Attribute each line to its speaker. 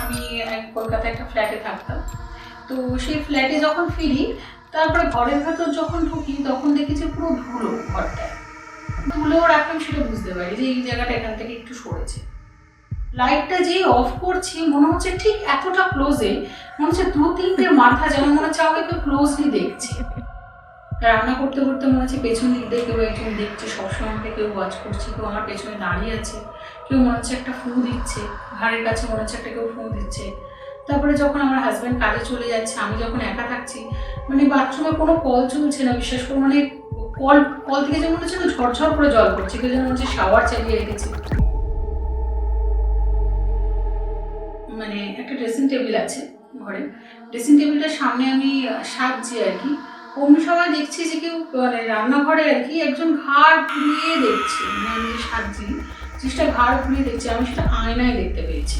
Speaker 1: আমি কলকাতায় একটা ফ্ল্যাটে থাকতাম। তো সেই ফ্ল্যাটে যখন ফিরি, তারপরে ঘরের ভেতর যখন ঢুকি তখন দেখি যে পুরো ধুলো ঘরটায়। ধুলোও রাখলাম সেটা বুঝতে পারি যে এই জায়গাটা এখান থেকে একটু সরেছে। লাইটটা যেই অফ করছি মনে হচ্ছে ঠিক এতটা ক্লোজে, মনে হচ্ছে 2-3টে মাথা যেন মনে হচ্ছে আমাকে একটু ক্লোজলি দেখছে। রান্না করতে করতে মনে হচ্ছে পেছন দিক দিয়ে কেউ একজন দেখছে, সবসময় আমাকে কেউ ওয়াচ করছে, কেউ আমার পেছনে দাঁড়িয়ে আছে, কেউ মনে হচ্ছে একটা ফু দিচ্ছে, ঘাড়ের কাছে মনে হচ্ছে একটা কেউ ফু দিচ্ছে। তারপরে যখন আমার হাজব্যান্ড কাজে চলে যাচ্ছে, আমি যখন একা থাকছি, মানে বাথরুমে কোনো কল চলছে না, বিশেষ করে মানে কল থেকে যেমন হচ্ছে না ঝরঝর করে জল পড়ছে, কেউ যেন হচ্ছে শাওয়ার চালিয়ে রেখেছে। মানে একটা ড্রেসিং টেবিল আছে ঘরে, ড্রেসিং টেবিলটার সামনে আমি সাজছি আর কি। অমনি সময় দেখছি যে কেউ মানে রান্নাঘরে আর কি একজন ঘাড় ঘুরিয়ে দেখছে, মানে আমি যে সাজছি জিনিসটা ঘাড় ঘুরিয়ে দেখছি, আমি সেটা আয়নায় দেখতে পেয়েছি।